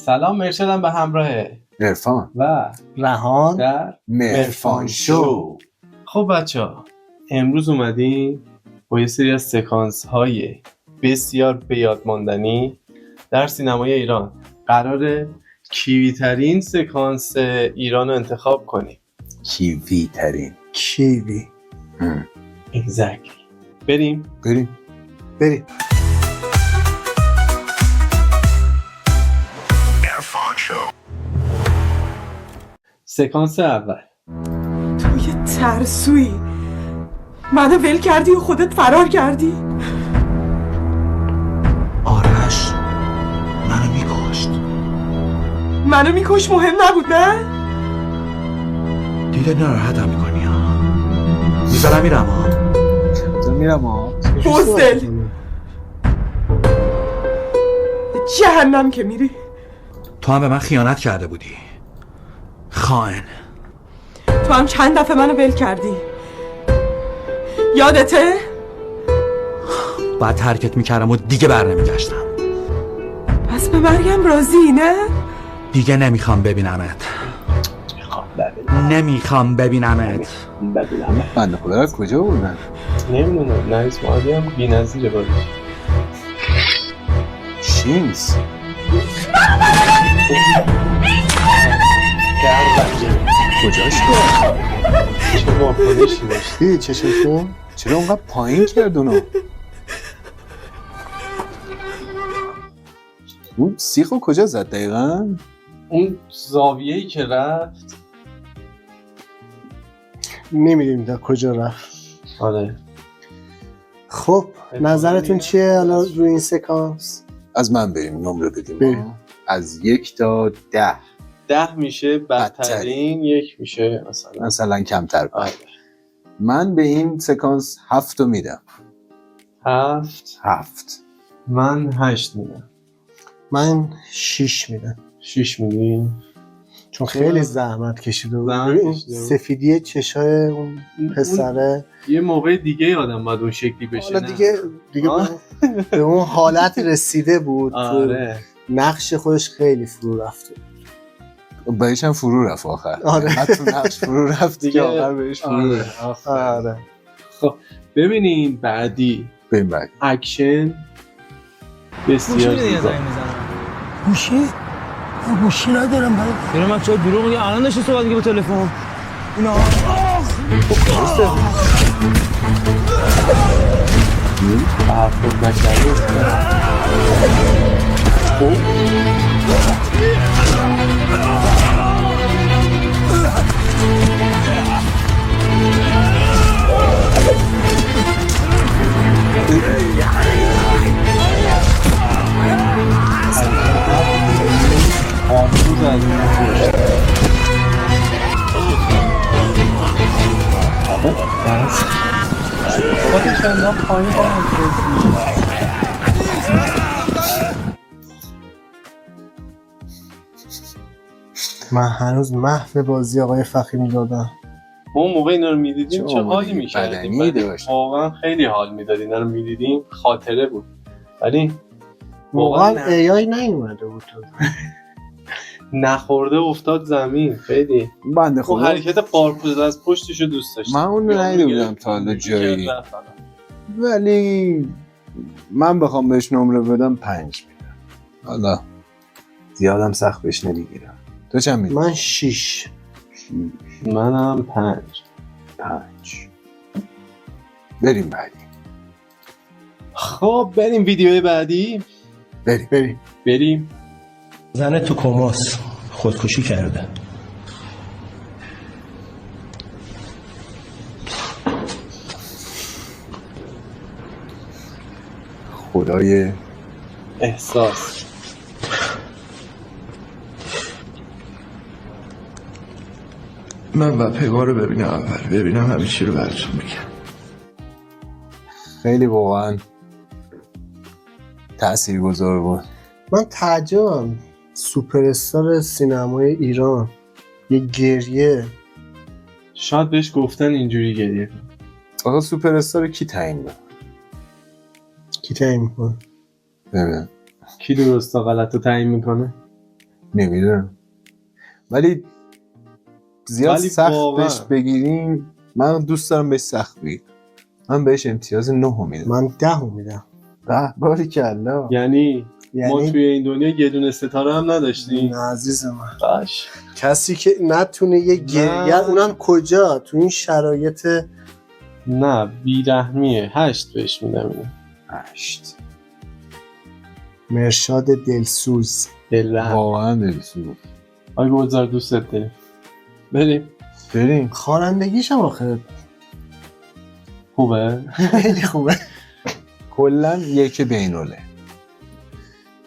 سلام، مرشدم به همراه عرفان و رهان در مرفان شو. خب بچه‌ها، امروز اومدیم با یه سری از سکانس های بسیار به یاد ماندنی در سینمای ایران. قراره کیوی ترین سکانس ایران رو انتخاب کنیم. کیوی ترین. کیوی. exactly. بریم. سکانس اول. تو یه ترسویی، منو ول کردی و خودت فرار کردی. آرش منو میکشت. منو میکش مهم نبود نه؟ دیده ناراحتم میکنی ها. میذارم میرم ها. بزدل جهنم که میری. تو هم به من خیانت کرده بودی، خائن. تو هم چند دفعه منو ول کردی، یادته؟ بعد ترکت میکردم و دیگه بر نمیگشتم. پس به مرگم راضی نه؟ دیگه نمیخوام ببینمت. بنده خدا از کجا بودن؟ نمیدونم، نریس مادی هم بی نظیره بازی. شینز کجاش بود؟ چه واکنشی داشت؟ دیدی چشمشو؟ چرا اونقدر پایین کرد اونو؟ اون سیخو کجا زد دقیقا؟ اون زاویه‌ای که رفت. نمیدونیم تا کجا رفت. آره. خب نظرتون چیه حالا روی این سکانس؟ از من بریم نمره بدیم. بریم. از 1 تا 10. 10 میشه بدترین، 1 میشه مثلا کمتر. آره. من به این سکانس 7 رو میدم. 7. من 8 میدم. من 6 میدم. 6 میدی؟ چون خیلی زحمت کشیده بود. زحمت این کشیده بود. سفیدی چشای اون پسره یه موقع دیگه آدم باید اون شکلی بشه. حالا دیگه به اون حالت رسیده بود. آره. نقش خودش خیلی فرو رفته. بهش هم فرو رفت آخر. آره. حتی نقش فرو رفت دیگه آخر بهش فرو رفت. آره. خب ببینین بعدی. بریم بعد. اکشن بسیار زیبا. گوشی ندارم برای من. چرا دروغ میگی؟ الان داشتی صحبت میگی با تلفن. اینا تعهد نکرده. آموز از خودش انداخت پایین من هنوز محو بازی آقای فخری دادم. اون موقع اینا رو میدیدیم چه حالی بدنی میکردیم. داشت. واقعا خیلی حال میداد اینا رو میدیدیم، خاطره بود. ولی واقعا AI نیومده بود تو. نخورده افتاد زمین. خیلی بنده اون خدا. حرکت قارپوز از پشتشو دوست داشت. من اون رو ندیده بودم تا حالا جایی، ولی من بخوام بهش نمره بدم 5 میدم. حالا زیادم سخت بهش نمیگیرم. تو چند میدی؟ من 6. منم 5. 5. بریم بعدی. خب بریم ویدیوی بعدی. بریم. زن تو کماس خودکشی کرده. خدای احساس. من و پگاه رو ببینم اول، ببینم همه چی رو براتون میگم. خیلی واقعا تاثیرگذار بود. من تعجبم سوپر استار سینمای ایران یه گریه. شاید بهش گفتن اینجوری گریه کن. آقا سوپر استار کی تعیین میکنه؟ کی تعیین میکنه؟ ببین کی درست تا غلط رو تعیین میکنه؟ نمیدونم ولی زیاد ولی سخت واقعا. بهش بگیریم. من دوست دارم بهش سخت بگیرم. من بهش امتیاز 9 میدم. من 10 میدم. باریکلا. یعنی ما یعنی توی این دنیا یه دونه ستاره هم نداشتیم. نه عزیز من، باش. کسی که نتونه یه گریگر، اونم کجا تو این شرایط. نه بیرحمیه. 8 بهش میدم اینو. 8 مرشاد دلسوز. دلرحم. واقعا دلسوز. آی گلزار دوستت داریم. بریم. خوانندگیش هم آخه خوبه. خیلی خوبه. کلا یک بینوله.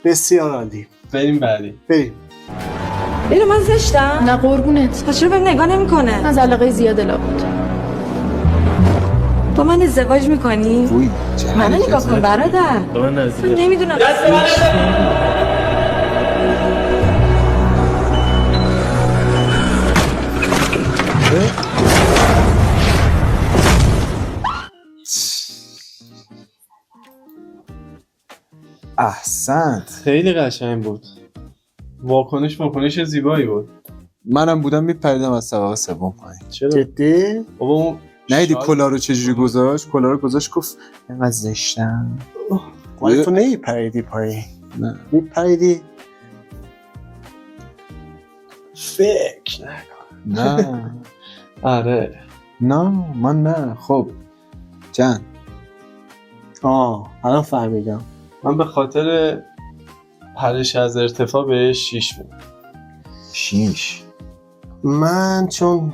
بسیار عالی. بریم بعدی. بریم. اینو من زشتم؟ نه قربونت، پس چرا بهم نگاه نمیکنه؟ از علاقه زیاد لابد. با من ازدواج میکنی؟ وای چه منو نگاه حرکتی. کن برادر. من من نمیدونم. احسنت. خیلی قشنگ بود. واکنش زیبایی بود. منم بودم میپریدم از طبقه سوم پایین. چرا؟ جدی؟ بابا اون نیدی شاید- کلا رو چجوری گذاشت؟ کلا رو گذاشت گفت اینقدر زشتم. ولی تو نمیپریدی پایین. نه میپریدی فکر نه آره. نه من نه. خب جان الان فهمیدم. من به خاطر پرش از ارتفاع بهش 6 میدم. 6 من چون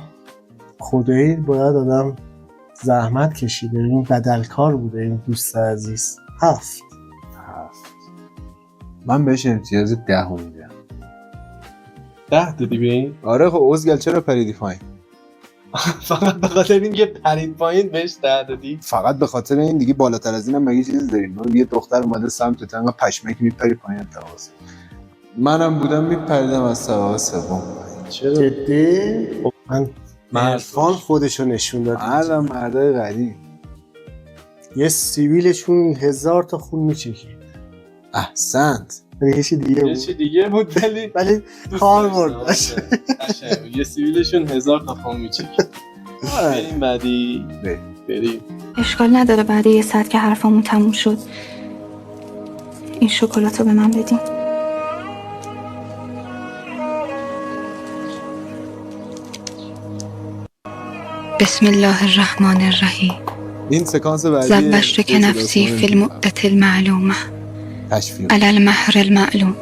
خدایی باید آدم زحمت کشیده، این بدلکار بوده این دوست عزیز. 7. من بهش امتیاز 10 میدم. 10 دادی به این؟ آره خب ازگل چرا پریدی پایین؟ فقط به خاطر اینکه پرید پایین بهش 10 دادی؟ فقط به خاطر این دیگه بالاتر از اینم مگه چیزی داریم؟ یه دختر اومده سمت تو انقدر پشمک میپری پایین تواس. منم بودم میپریدم از طبقه سوم. چرا؟ جدی؟ من مرد عرفان باش. خودشو نشون داد. هرم مردای قدیم. یه سیویلشون 1000 تا خون میچکی. احسنت. ولی یه چی دیگه یه چی بود. دیگه بود ولی دوست کار داشتم. بردش. قشنگ بود. یه سیویلشون 1000 تا خون میچکه. بریم بعدی. بریم. اشکال نداره بعد یه ساعت که حرفامون تموم شد این شکلات رو به من بدین. بسم الله الرحمن الرحیم. این سکانس بعدی زوجتك نفسی فی المدة المعلومه تشفیق علی المهر المعلوم.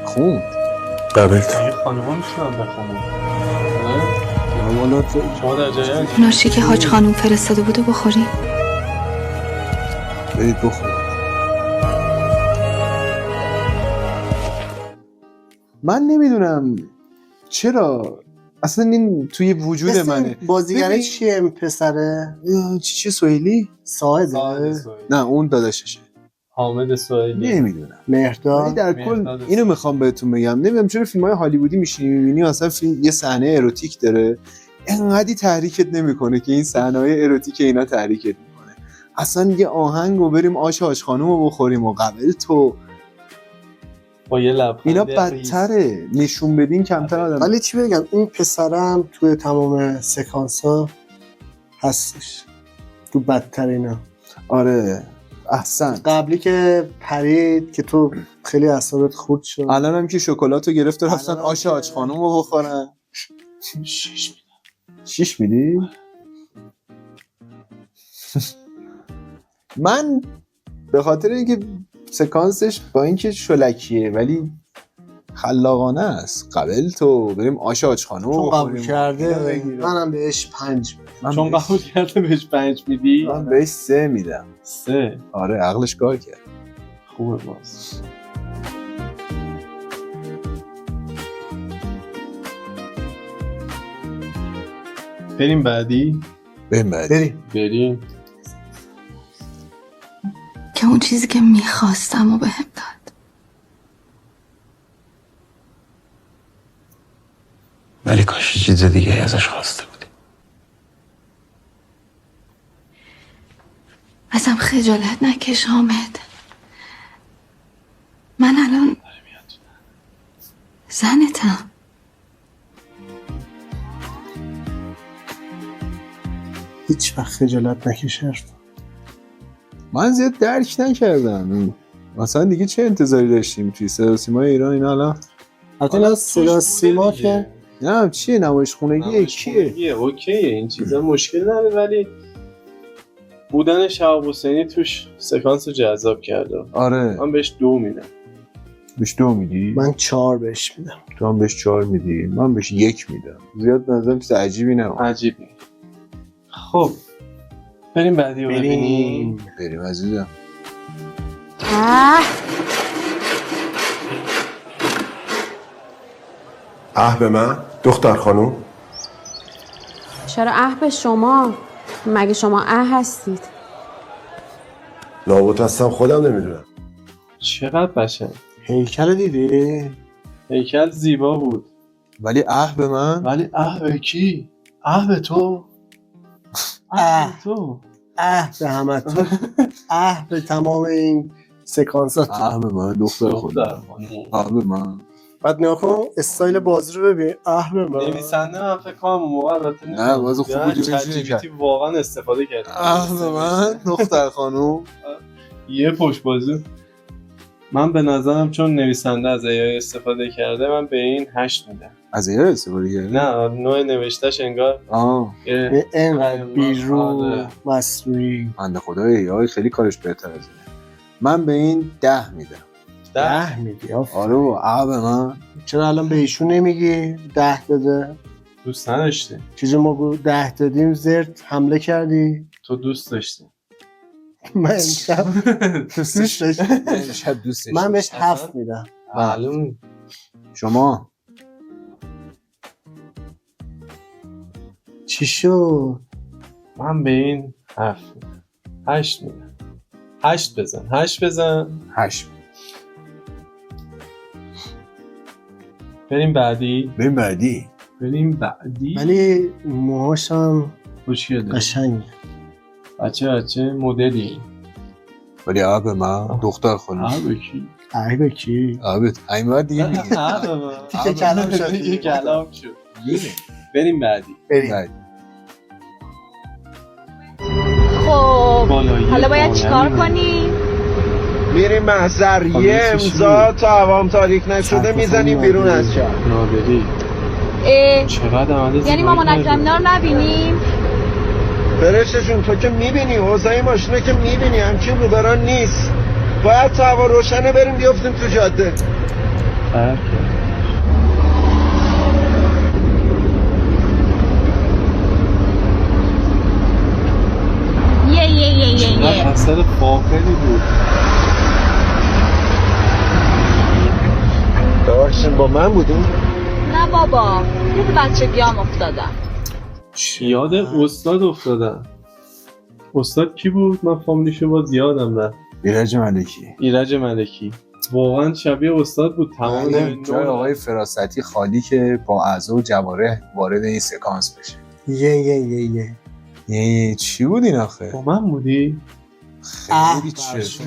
خوند. این خانوما میتونن بخونن. شما در جریان؟ نوشی که حاج خانوم فرستاده بوده بخوری. برید بخورید. من نمیدونم چرا اصلا این توی وجود منه. بازیگره ببین. چیه این پسره؟ چی سوئیلی؟ ساعده؟ نه اون داداششه. حامد سوئیلی. نمیدونم. ولی مهرداد؟ در کل مهرداد اینو میخوام بهتون بگم. نمیدونم چرا فیلم‌های هالیوودی میشینی میبینی اصلا فیلم یه صحنه اروتیک داره انقدی تحریکت نمیکنه که این صحنه‌های اروتیک اینا تحریکت میکنه. اصلا یه آهنگ و بریم آش خانومو بخوریم و قبل تو با یه لبخند اینا ریز. بدتره. نشون بدین کمتر آدم. ولی چی بگم، این پسرم توی تمام سکانس ها هستش، تو بدتر اینا. آره احسن. قبلی که پرید که تو خیلی اعصابت خورد شد. الان هم که شکلاتو گرفت و رفتن الان آش که- حاج خانومو بخورن. 6 6 میدی؟ من به خاطر اینکه سکانسش با اینکه شلکیه ولی خلاقانه است. قبل تو بریم آش حاج خانومو چون بخوریم. قبول اینو کرده بگیرم. منم بهش 5 میدم. من چون بهش- قبول کرده بهش 5 میدی؟ من بهش 3 میدم. 3. آره عقلش کار کرد. خوبه باز. بریم بعدی. بریم. که اون چیزی که میخواستم و بهم داد. ولی کاش چیز دیگه ازش خواسته بودی. ازم خجالت نکش حامد. من الان زنتم. هیچ وقت خجالت نکش عرفان. من زیاد درک نکردم. مثلا دیگه چه انتظاری داشتیم توی صدا سیما ایران اینا الان؟ حتی نه صدا سیما که نه چیه نمایش خونگیه کیه؟ اوکیه این چیزا مشکل نداره، ولی بودن شهاب حسینی توش سکانس رو جذاب کرده. آره من بهش 2 میدم. بهش 2 میدی؟ من 4 بهش میدم. تو هم بهش 4 میدی؟ من بهش 1 میدم. زیاد به نظرم چیز عجیبی نه. عجیب نیست. خب بریم بعدی رو ببینیم. بریم عزیزم. به من دختر خانوم. چرا به شما؟ مگه شما هستید؟ لابد هستم، خودم نمیدونم. چقدر قشنگ. هیکل دیدی؟ هیکل زیبا بود. ولی به من؟ ولی به کی؟ به تو؟ به تو؟ به همتون. به تمام این سکانسات. به من دختر خودم. به من. بعد نیا کن استایل بازی رو ببین. به من. نویسنده من فکر کنم موقع البته نه باز خوبی چت واقعا استفاده کرد. به من دختر خانوم. یه پشت بازی. من به نظرم چون نویسنده از AI استفاده کرده، من به این 8 میدم. از AI استفاده کرده؟ نه نوع نوشتهش انگار اینقدر بیرو مصنوعی. بنده خدا AI خیلی کارش بهتر از اینه. من به این 10 میدم. 10 میدی؟ آره به من. چرا الان به ایشون نمیگی 10 داده؟ دوست نداشتی. چیزی ما 10 دادیم زرد حمله کردی؟ تو دوست داشتی. من امشب دوست داشتم. من بهش 7 میدم. معلوم. شما چی شد؟ من به این 7 میدم. 8 میدم. 8 بزن. 8. بریم بعدی. ولی موهاشم خوشگله. قشنگه. بچه مدلی. ولی به من دختر خانوم. به کی؟ باید دیگه میگه. دیگه کلام شد. بریم بعدی. خب حالا باید چیکار کنیم؟ میریم محضر یه امضا تا عوام تاریک نشده میزنیم بیرون از شهر. نادری. چقدر عمل یعنی ما منجمینا رو نبینیم؟ فرشته جون تو که میبینی اوضاع ماشینه که میبینی همچین روبران نیست. باید تا هوا روشنه بریم بیافتیم تو جاده. یه اثر فاقدی بود. ببخشید با من بودیم؟ نه بابا یه بچگیام افتادم. یاد استاد افتادم. استاد کی بود؟ من فامیلیشو باز یادم رفت. ایرج ملکی. واقعا شبیه استاد بود. تمام جای آقای فراستی خالی که با اعضا و جوارح وارد این سکانس بشه. یه چی بود این آخه؟ با من بودی؟ خیلی چه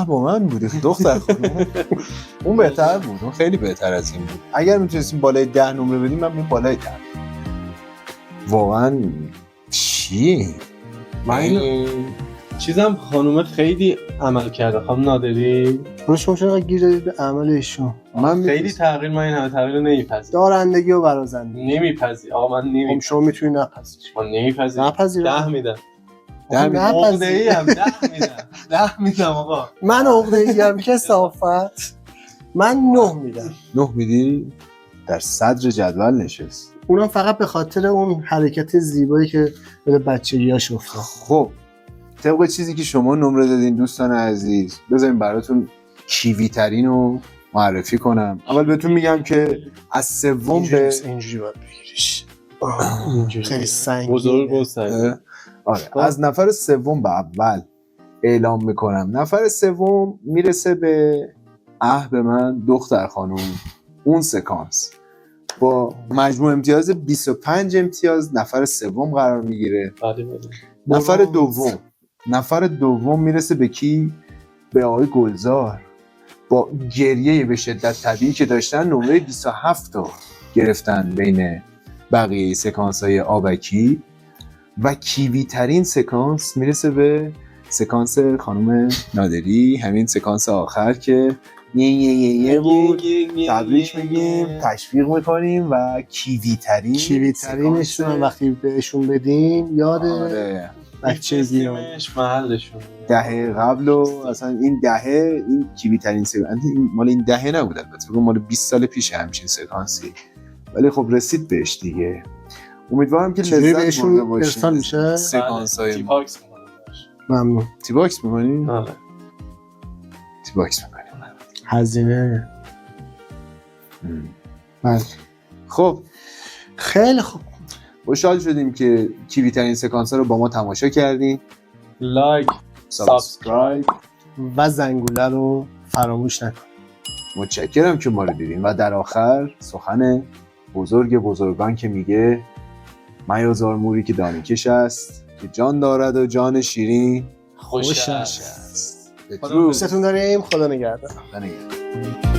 با من بودی دختر خانوم. اون بهتر بود. اون خیلی بهتر از این بود. اگر میتونستیم بالای 10 نمره بدیم من میگم بالای 10. واقعا چی؟ من چیزم خانومه خیلی عمل کرده. خانم نادری شما چرا گیر دادید به عمل ایشون؟ من خیلی تغییر، من این همه تغییر رو نمیپذیرم. دارندگی و برازندگی نمیپذیرم. آقا من نمیپذیرم. شما میتونی نپذیری. من نمیپذیرم. 10 میدم. عقده‌ای هم 10 میدم. 10 میدم آقا. من عقده‌ای ام که صافت. من 9 میدم. 9 میدی؟ در صدر جدول نشست. اونم فقط به خاطر اون حرکت زیبایی که به بچگیاش افتاد. خب طبق چیزی که شما نمره دادین دوستان عزیز، بذارین براتون کیوی ترین رو معرفی کنم. اول بهتون میگم که از سوم به اینجوری باید بگیریش. خیلی سنگینه. بزرگ سنگینه. آره از نفر سوم به اول اعلام میکنم. نفر سوم میرسه به به من دختر خانوم. اون سکانس با مجموع امتیاز 25 امتیاز نفر سوم قرار میگیره. نفر دوم میرسه به کی؟ به آقای گلزار. با گریه به شدت طبیعی که داشتن نمره 27 رو گرفتن بین بقیه سکانس های آبکی و کیوی ترین سکانس میرسه به سکانس خانم نادری، همین سکانس آخر که یه بود. تبریک میگیم، تشویق میکنیم و کیوی ترینشون وقتی بهشون بدیم یاد بچه زیان محلشون دهه قبل و اصلا این دهه این کیوی ترین سکانس، این مال این دهه نبود البته، بگم مال 20 سال پیش همچین سکانسی، ولی خب رسید بهش دیگه. امیدوارم که لذت برده باشید. میشه سکانس‌های تی باکس ممنون. تی باکس می‌کنی؟ آره تی باکس می‌کنی. هزینه خب خیلی خوب، خوشحال شدیم که کیوی ترین سکانس‌ها رو با ما تماشا کردین. لایک، سابسکرایب و زنگوله رو فراموش نکن. متشکرم که ما رو دیدین و در آخر سخن بزرگان که میگه میازار موری که دانه‌کش است که جان دارد و جان شیرین خوش است. دوستتون داریم. خدا نگهدار. خدا نگهدار.